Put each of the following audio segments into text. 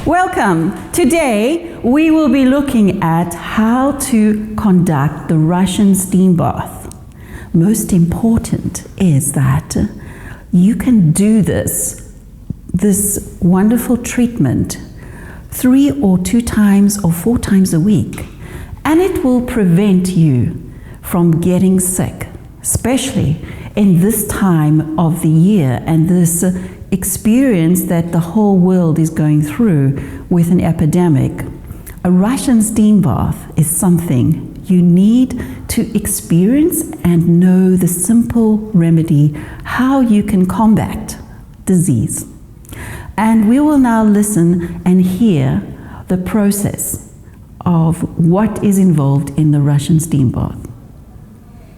Welcome. Today we will be looking at how to conduct the Russian steam bath. Most important is that you can do this wonderful treatment 3 or 2 times or 4 times a week, and it will prevent you from getting sick, especially in this time of the year and this experience that the whole world is going through with an epidemic. A Russian steam bath is something you need to experience and know the simple remedy, how you can combat disease. And we will now listen and hear the process of what is involved in the Russian steam bath.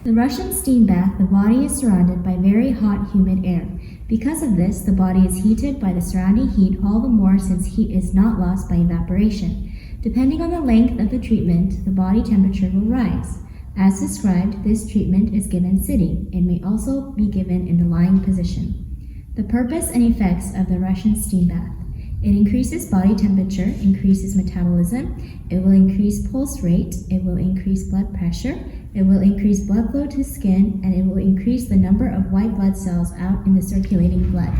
The Russian steam bath, the body is surrounded by very hot, humid air. Because of this, the body is heated by the surrounding heat all the more since heat is not lost by evaporation. Depending on the length of the treatment, the body temperature will rise. As described, this treatment is given sitting. It may also be given in the lying position. The purpose and effects of the Russian steam bath. It increases body temperature, increases metabolism, it will increase pulse rate, it will increase blood pressure, it will increase blood flow to skin, and it will increase the number of white blood cells out in the circulating blood.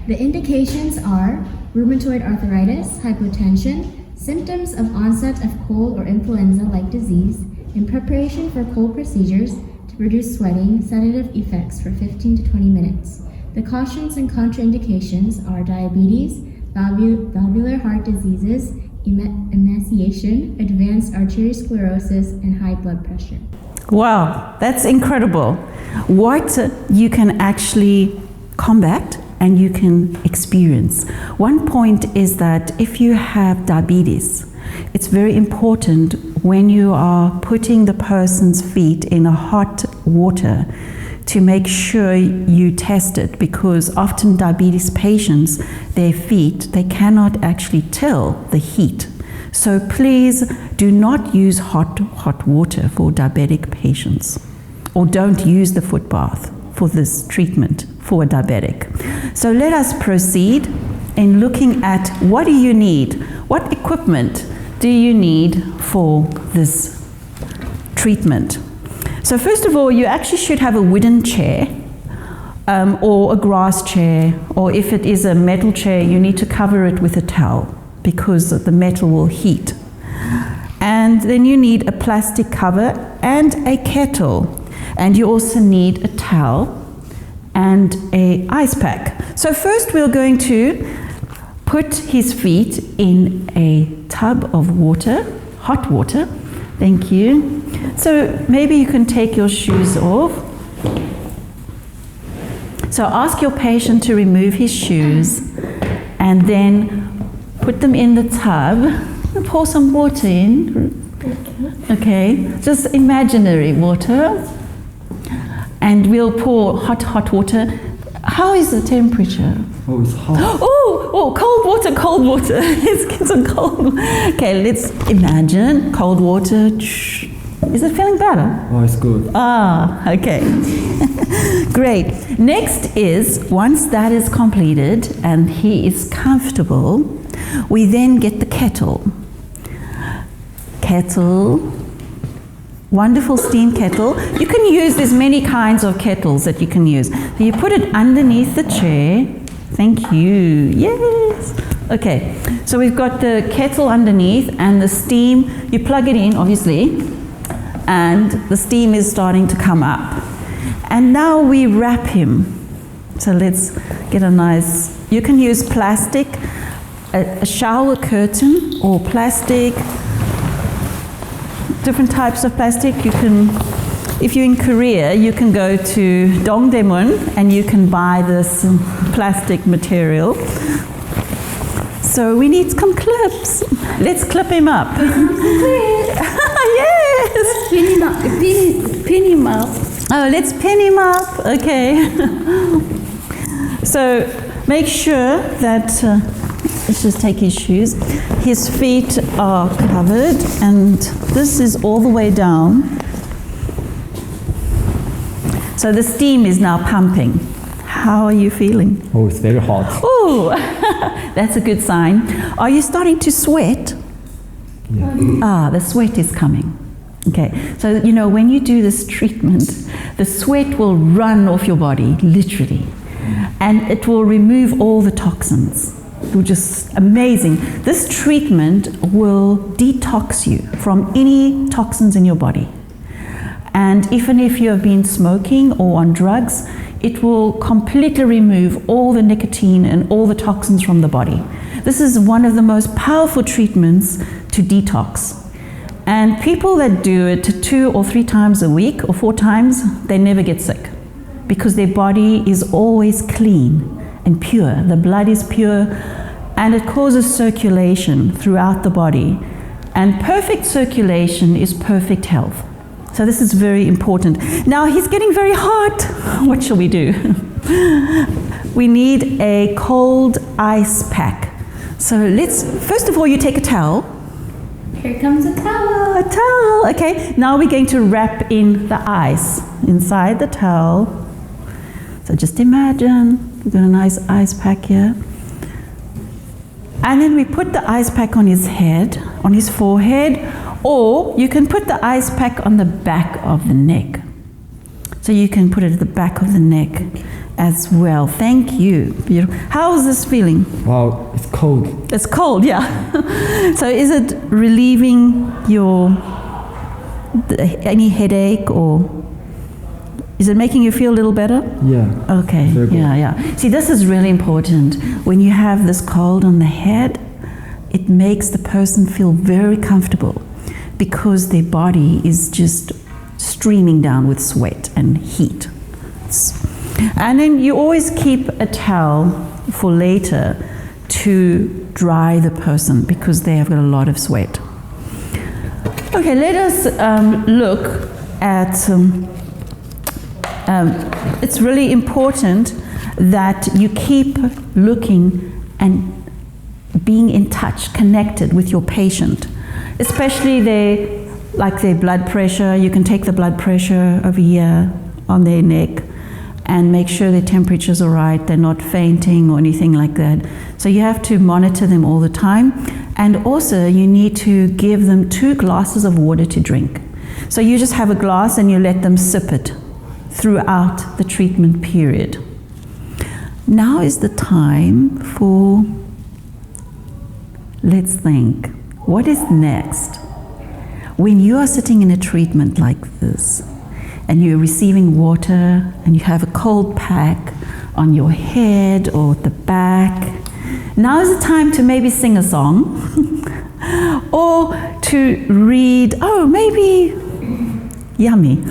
The indications are rheumatoid arthritis, hypotension, symptoms of onset of cold or influenza-like disease, in preparation for cold procedures, to produce sweating, sedative effects for 15 to 20 minutes. The cautions and contraindications are diabetes, valvular heart diseases, emaciation, advanced arteriosclerosis, and high blood pressure. Wow, that's incredible. What you can actually combat and you can experience. One point is that if you have diabetes, it's very important when you are putting the person's feet in a hot water to make sure you test it, because often diabetes patients, their feet, they cannot actually tell the heat. So please do not use hot water for diabetic patients, or don't use the foot bath for this treatment for a diabetic. So let us proceed in looking at what do you need? What equipment do you need for this treatment? So first of all, you actually should have a wooden chair or a grass chair, or if it is a metal chair, you need to cover it with a towel because the metal will heat. And then you need a plastic cover and a kettle. And you also need a towel and an ice pack. So first we're going to put his feet in a tub of water, hot water. Thank you. So maybe you can take your shoes off. So ask your patient to remove his shoes and then put them in the tub. Pour some water in. Okay, just imaginary water. And we'll pour hot water. How is the temperature? Oh, it's hot. Oh, cold water. It's a cold. Okay, let's imagine cold water. Is it feeling better? Oh, it's good. Ah, okay. Great. Next is, once that is completed and he is comfortable, we then get the kettle. Wonderful steam kettle. You can use, there's many kinds of kettles that you can use. So you put it underneath the chair. Thank you. Yes. Okay. So we've got the kettle underneath and the steam. You plug it in, obviously, and the steam is starting to come up. And now we wrap him. So let's get a nice, you can use plastic, a shower curtain or plastic, different types of plastic. You can, if you're in Korea, you can go to Dongdaemun and you can buy this plastic material. So we need some clips. Let's clip him up. Yes! Pin him up. Oh, let's pin him up. Okay. So make sure that, let's just take his shoes. His feet are covered and this is all the way down. So the steam is now pumping. How are you feeling? Oh, it's very hot. Oh, that's a good sign. Are you starting to sweat? Yeah. The sweat is coming. Okay, so when you do this treatment, the sweat will run off your body, literally, and it will remove all the toxins. It will just amazing. This treatment will detox you from any toxins in your body. And even if you have been smoking or on drugs, it will completely remove all the nicotine and all the toxins from the body. This is one of the most powerful treatments to detox. And people that do it 2 or 3 times a week or 4 times, they never get sick because their body is always clean and pure. The blood is pure and it causes circulation throughout the body. And perfect circulation is perfect health. So this is very important. Now he's getting very hot. What shall we do? We need a cold ice pack. So first of all, you take a towel. Here comes a towel. A towel, okay. Now we're going to wrap in the ice inside the towel. So just imagine, we've got a nice ice pack here. And then we put the ice pack on his head, on his forehead, or you can put the ice pack on the back of the neck. So you can put it at the back of the neck as well. Thank you. Beautiful. How is this feeling? Wow, it's cold. It's cold, yeah. So is it relieving any headache, or is it making you feel a little better? Yeah. Okay, yeah. See, this is really important. When you have this cold on the head, it makes the person feel very comfortable because their body is just streaming down with sweat and heat. And then you always keep a towel for later to dry the person because they have got a lot of sweat. Okay, let us look at, it's really important that you keep looking and being in touch, connected with your patient, especially their blood pressure. You can take the blood pressure over here on their neck and make sure their temperatures are right, they're not fainting or anything like that. So you have to monitor them all the time. And also you need to give them 2 glasses of water to drink. So you just have a glass and you let them sip it throughout the treatment period. Now is the time for, let's think, what is next? When you are sitting in a treatment like this, and you're receiving water, and you have a cold pack on your head or at the back, now is the time to maybe sing a song, or to read, maybe, yummy.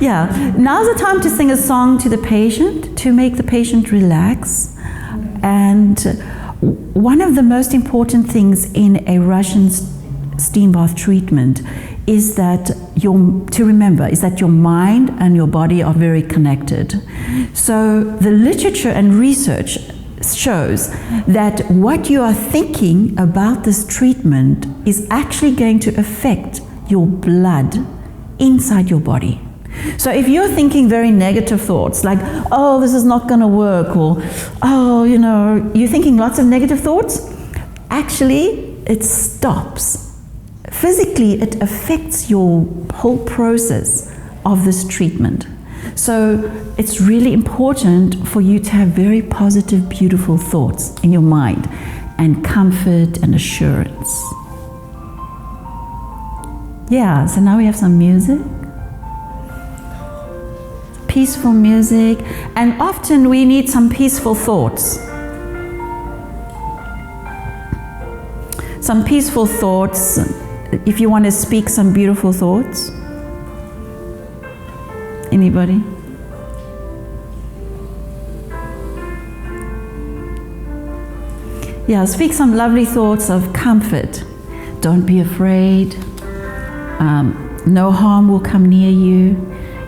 Yeah, now's the time to sing a song to the patient, to make the patient relax. And one of the most important things in a Russian steam bath treatment is that your mind and your body are very connected. So the literature and research shows that what you are thinking about this treatment is actually going to affect your blood inside your body. So if you're thinking very negative thoughts like, oh, this is not going to work, or, oh, you're thinking lots of negative thoughts, actually it stops. Physically, it affects your whole process of this treatment. So it's really important for you to have very positive, beautiful thoughts in your mind, and comfort and assurance. Yeah, so now we have some music. Peaceful music, and often we need some peaceful thoughts. Some peaceful thoughts, if you want to speak some beautiful thoughts. Anybody? Yeah, speak some lovely thoughts of comfort. Don't be afraid. No harm will come near you.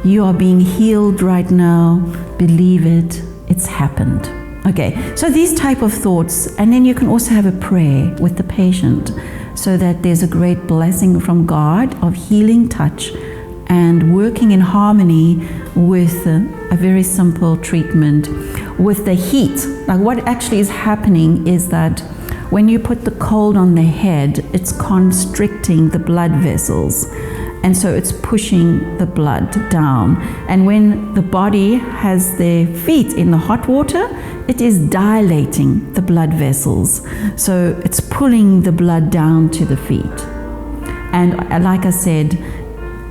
You are being healed right now. Believe it. It's happened. Okay, so these type of thoughts, and then you can also have a prayer with the patient so that there's a great blessing from God of healing touch and working in harmony with a very simple treatment with the heat. Like what actually is happening is that when you put the cold on the head, it's constricting the blood vessels, and so it's pushing the blood down. And when the body has their feet in the hot water, it is dilating the blood vessels, so it's pulling the blood down to the feet. And like I said,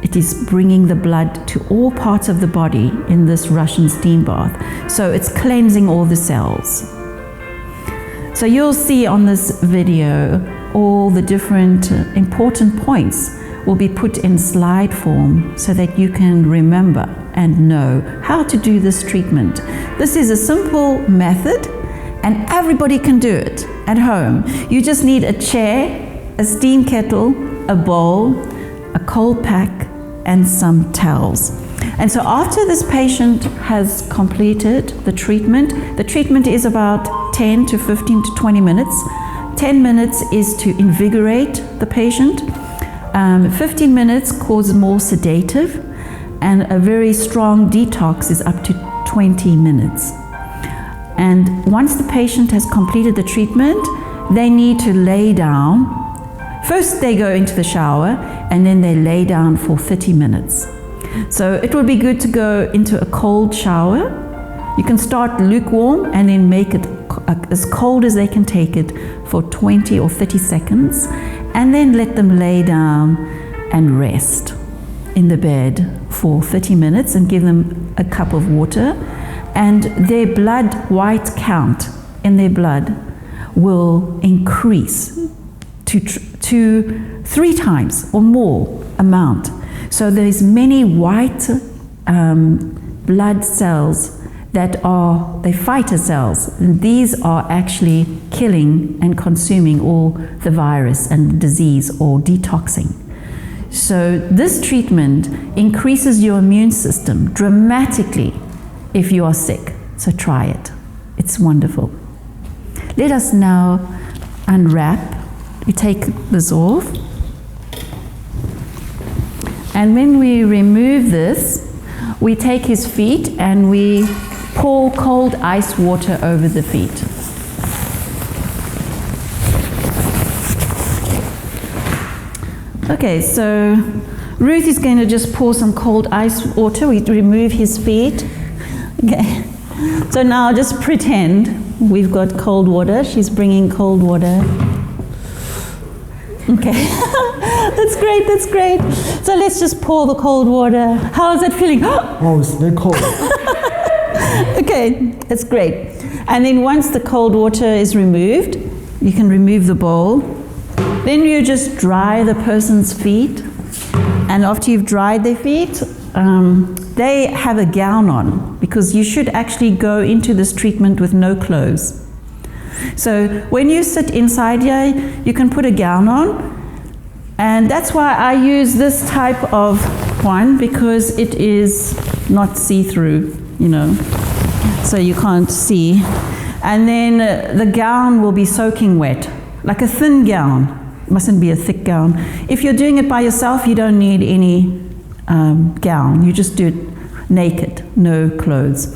it is bringing the blood to all parts of the body in this Russian steam bath. So it's cleansing all the cells. So you'll see on this video all the different important points will be put in slide form so that you can remember and know how to do this treatment. This is a simple method and everybody can do it at home. You just need a chair, a steam kettle, a bowl, a cold pack, and some towels. And so after this patient has completed the treatment is about 10 to 15 to 20 minutes. 10 minutes is to invigorate the patient. 15 minutes causes more sedative, and a very strong detox is up to 20 minutes. And once the patient has completed the treatment, they need to lay down. First they go into the shower and then they lay down for 30 minutes. So it would be good to go into a cold shower. You can start lukewarm and then make it as cold as they can take it for 20 or 30 seconds, and then let them lay down and rest in the bed for 30 minutes and give them a cup of water, and their blood white count in their blood will increase to 3 times or more amount. So there's many white blood cells that are the fighter cells. And these are actually killing and consuming all the virus and disease or detoxing. So this treatment increases your immune system dramatically if you are sick. So try it. It's wonderful. Let us now unwrap. We take this off. And when we remove this, we take his feet and we pour cold ice water over the feet. Okay, so Ruth is going to just pour some cold ice water. We remove his feet. Okay, so now just pretend we've got cold water. She's bringing cold water. Okay, that's great, that's great. So let's just pour the cold water. How is it feeling? Oh, it's very cold. Okay, that's great. And then once the cold water is removed, you can remove the bowl. Then you just dry the person's feet. And after you've dried their feet, they have a gown on, because you should actually go into this treatment with no clothes. So when you sit inside here, you can put a gown on. And that's why I use this type of one, because it is not see-through, you know, so you can't see. And then the gown will be soaking wet, like a thin gown. It mustn't be a thick gown. If you're doing it by yourself, you don't need any gown. You just do it naked, no clothes.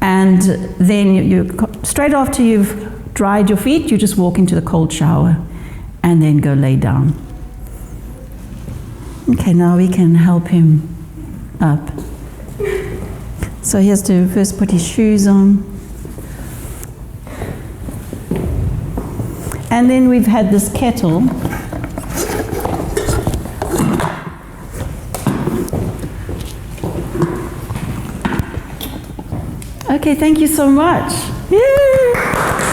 And then you straight after you've dried your feet, you just walk into the cold shower and then go lay down. Okay, now we can help him up. So he has to first put his shoes on. And then we've had this kettle. Okay, thank you so much. Yay!